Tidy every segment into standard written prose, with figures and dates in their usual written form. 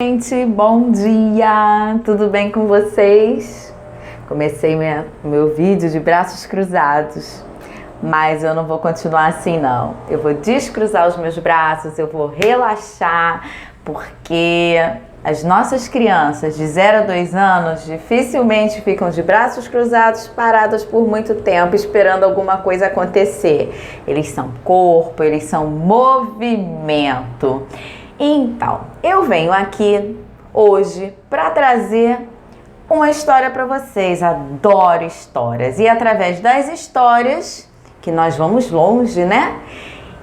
Gente, bom dia! Tudo bem com vocês? Comecei meu vídeo de braços cruzados, mas eu não vou continuar assim não. Eu vou descruzar os meus braços, eu vou relaxar, porque as nossas crianças de 0 a 2 anos dificilmente ficam de braços cruzados paradas por muito tempo esperando alguma coisa acontecer. Eles são corpo, eles são movimento. Então, eu venho aqui hoje para trazer uma história para vocês. Adoro histórias. E através das histórias, que nós vamos longe, né?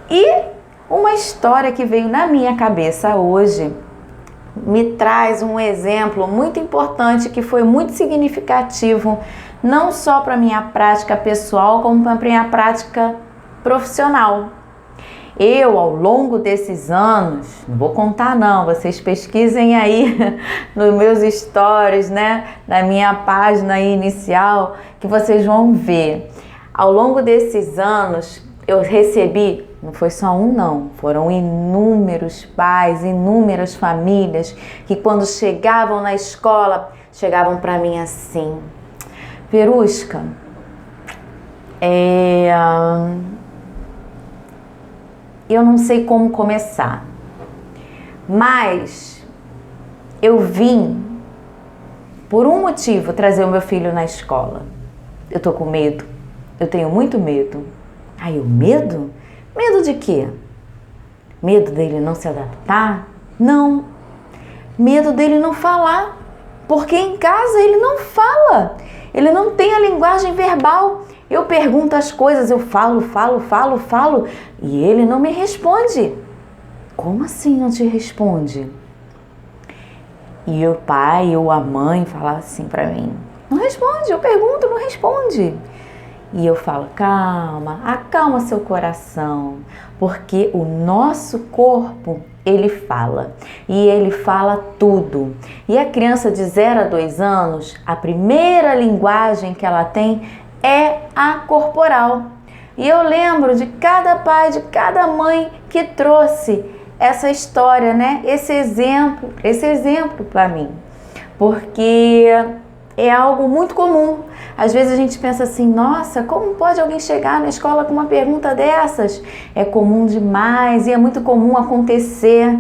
E uma história que veio na minha cabeça hoje me traz um exemplo muito importante que foi muito significativo, não só para minha prática pessoal, como para minha prática profissional. Eu, ao longo desses anos, não vou contar não, vocês pesquisem aí nos meus stories, né, na minha página aí inicial, que vocês vão ver. Ao longo desses anos, eu recebi, não foi só um não, foram inúmeros pais, inúmeras famílias, que quando chegavam na escola, chegavam para mim assim: Verusca, eu não sei como começar, mas eu vim, por um motivo, trazer o meu filho na escola. Eu tô com medo, eu tenho muito medo. Aí, o medo? Medo de quê? Medo dele não se adaptar? Não. Medo dele não falar, porque em casa ele não fala, ele não tem a linguagem verbal. Eu pergunto as coisas, eu falo, e ele não me responde. Como assim não te responde? E o pai ou a mãe fala assim pra mim: não responde, eu pergunto, não responde. E eu falo: calma, acalma seu coração, porque o nosso corpo, ele fala, e ele fala tudo. E a criança de 0 a 2 anos, a primeira linguagem que ela tem é a corporal. E eu lembro de cada pai, de cada mãe que trouxe essa história, né? Esse exemplo para mim, porque é algo muito comum. Às vezes a gente pensa assim: nossa, como pode alguém chegar na escola com uma pergunta dessas? É comum demais e é muito comum acontecer.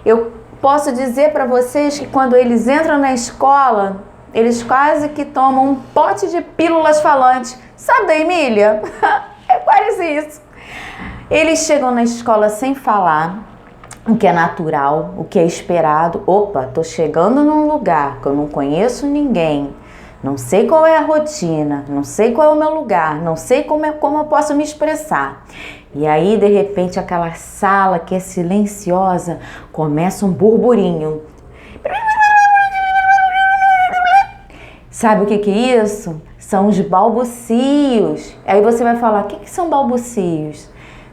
Eu posso dizer para vocês que quando eles entram na escola, eles quase que tomam um pote de pílulas falantes. Sabe da Emília? É quase isso. Eles chegam na escola sem falar, o que é natural, o que é esperado. Opa, tô chegando num lugar que eu não conheço ninguém, não sei qual é a rotina, não sei qual é o meu lugar, não sei como eu posso me expressar. E aí, de repente, aquela sala que é silenciosa, começa um burburinho. Sabe o que é isso? São os balbucios. Aí você vai falar: o que são balbucios?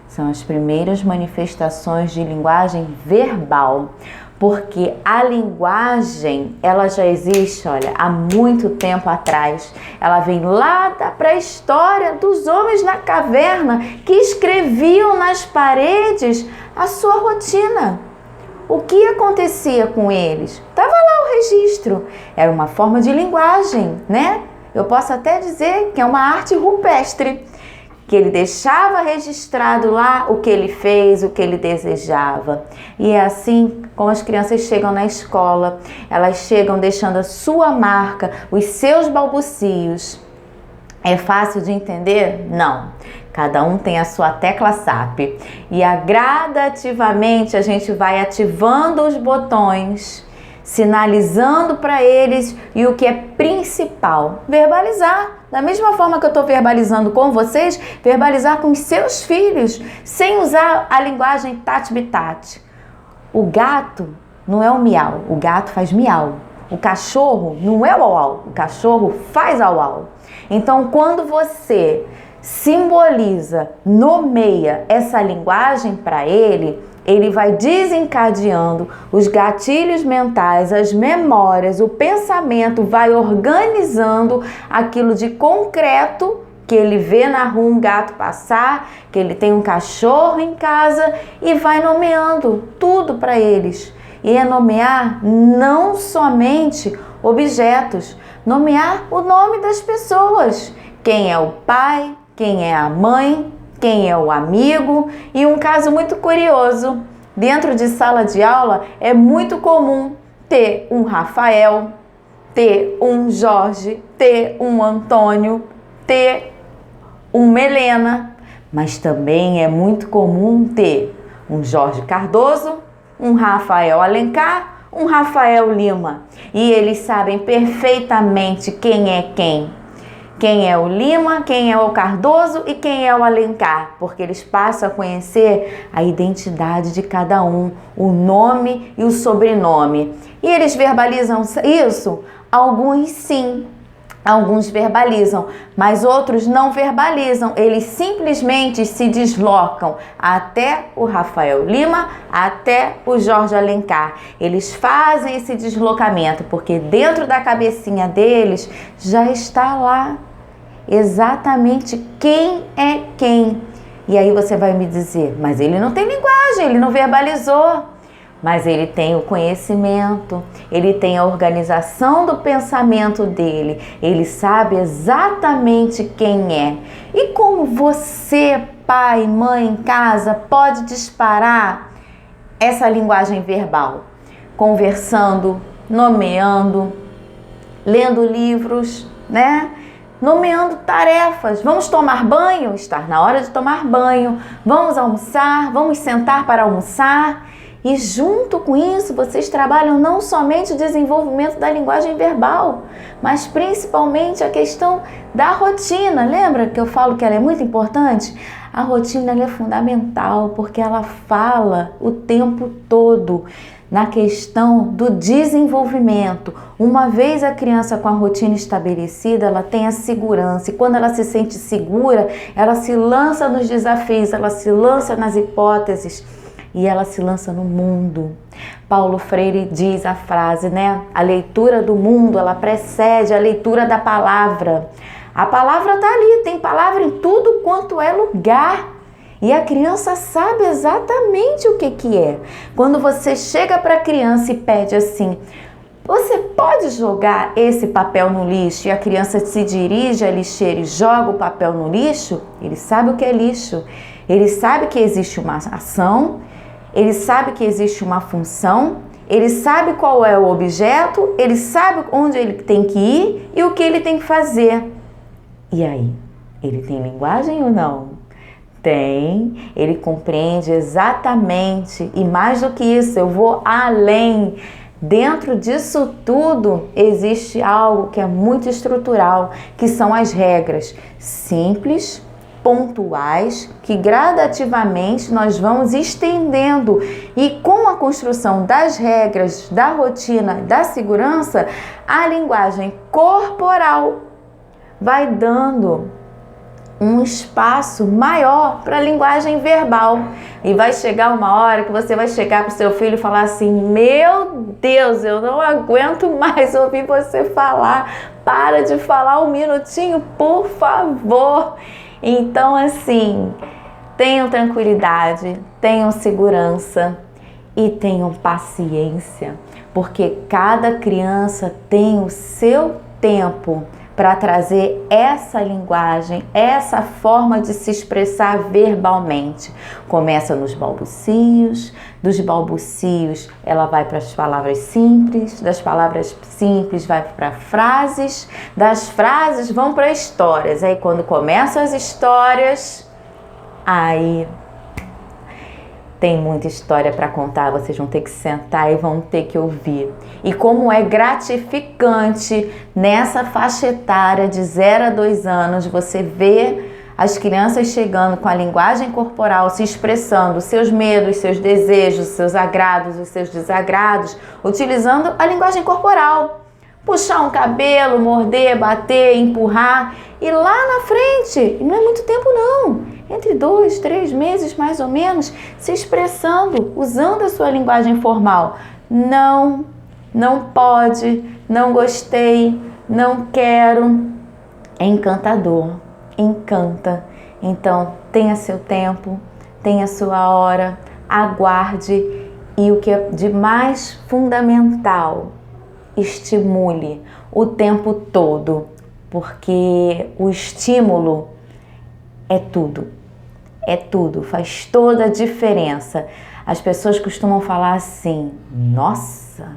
São as primeiras manifestações de linguagem verbal. Porque a linguagem, ela já existe, olha, há muito tempo atrás. Ela vem lá da pré-história dos homens na caverna que escreviam nas paredes a sua rotina. O que acontecia com eles? Estava lá o registro. Era uma forma de linguagem, né? Eu posso até dizer que é uma arte rupestre, que ele deixava registrado lá o que ele fez, o que ele desejava. E é assim como as crianças chegam na escola. Elas chegam deixando a sua marca, os seus balbucios. É fácil de entender? Não. Cada um tem a sua tecla SAP. E gradativamente a gente vai ativando os botões, sinalizando para eles, e o que é principal, verbalizar. Da mesma forma que eu estou verbalizando com vocês, verbalizar com os seus filhos, sem usar a linguagem tati-bitate. O gato não é o miau, o gato faz miau. O cachorro não é o au-au, o cachorro faz au-au. Então, quando você simboliza, nomeia essa linguagem para ele, ele vai desencadeando os gatilhos mentais, as memórias, o pensamento, vai organizando aquilo de concreto que ele vê na rua um gato passar, que ele tem um cachorro em casa, e vai nomeando tudo para eles. e é nomear não somente objetos, nomear o nome das pessoas. Quem é o pai, quem é a mãe, quem é o amigo. E um caso muito curioso, dentro de sala de aula é muito comum ter um Rafael, ter um Jorge, ter um Antônio, ter uma Helena, mas também é muito comum ter um Jorge Cardoso, um Rafael Alencar, um Rafael Lima. E eles sabem perfeitamente quem é quem. Quem é o Lima, quem é o Cardoso e quem é o Alencar, porque eles passam a conhecer a identidade de cada um, o nome e o sobrenome. E eles verbalizam isso? Alguns sim, alguns verbalizam, mas outros não verbalizam. Eles simplesmente se deslocam até o Rafael Lima, até o Jorge Alencar. Eles fazem esse deslocamento porque dentro da cabecinha deles já está lá exatamente quem é quem. E aí você vai me dizer, mas ele não tem linguagem, ele não verbalizou. Mas ele tem o conhecimento, ele tem a organização do pensamento dele, ele sabe exatamente quem é. E como você, pai, mãe, em casa, pode disparar essa linguagem verbal? Conversando, nomeando, lendo livros, né? Nomeando tarefas. Vamos tomar banho? Estar na hora de tomar banho. Vamos almoçar? Vamos sentar para almoçar? E junto com isso, vocês trabalham não somente o desenvolvimento da linguagem verbal, mas principalmente a questão da rotina. Lembra que eu falo que ela é muito importante? A rotina ela é fundamental porque ela fala o tempo todo na questão do desenvolvimento. Uma vez a criança com a rotina estabelecida, ela tem a segurança, e quando ela se sente segura, ela se lança nos desafios, ela se lança nas hipóteses e ela se lança no mundo. Paulo Freire diz a frase, né? A leitura do mundo, ela precede a leitura da palavra. A palavra está ali, tem palavra em tudo quanto é lugar. E a criança sabe exatamente o que é. Quando você chega para a criança e pede assim, você pode jogar esse papel no lixo? E a criança se dirige à lixeira e joga o papel no lixo, ele sabe o que é lixo. Ele sabe que existe uma ação, ele sabe que existe uma função, ele sabe qual é o objeto, ele sabe onde ele tem que ir e o que ele tem que fazer. E aí, ele tem linguagem ou não? Tem, ele compreende exatamente, e mais do que isso, eu vou além. Dentro disso tudo existe algo que é muito estrutural, que são as regras simples, pontuais, que gradativamente nós vamos estendendo, e com a construção das regras, da rotina, da segurança, a linguagem corporal vai dando um espaço maior para a linguagem verbal. E vai chegar uma hora que você vai chegar para o seu filho e falar assim, meu Deus, eu não aguento mais ouvir você falar, para de falar um minutinho, por favor. Então assim, tenham tranquilidade, tenham segurança e tenham paciência, porque cada criança tem o seu tempo para trazer essa linguagem, essa forma de se expressar verbalmente. Começa nos balbucios, dos balbucios ela vai para as palavras simples, das palavras simples vai para frases, das frases vão para histórias. Aí quando começam as histórias, aí tem muita história para contar, vocês vão ter que sentar e vão ter que ouvir. E como é gratificante nessa faixa etária de 0 a 2 anos, você vê as crianças chegando com a linguagem corporal, se expressando seus medos, seus desejos, seus agrados, os seus desagrados, utilizando a linguagem corporal. Puxar um cabelo, morder, bater, empurrar. E lá na frente, não é muito tempo não, entre 2, 3 meses mais ou menos, se expressando, usando a sua linguagem formal. Não, não pode, não gostei, não quero. É encantador, encanta. Então, tenha seu tempo, tenha sua hora, aguarde E o que é de mais fundamental, estimule o tempo todo, porque o estímulo é tudo, faz toda a diferença. As pessoas costumam falar assim: nossa,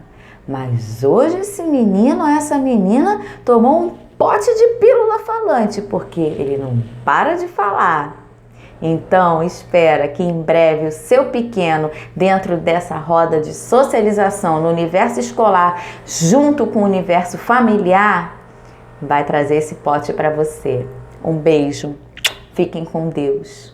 mas hoje esse menino ou essa menina tomou um pote de pílula falante, porque ele não para de falar. Então, espera que em breve o seu pequeno, dentro dessa roda de socialização no universo escolar, junto com o universo familiar, vai trazer esse pote para você. Um beijo. Fiquem com Deus.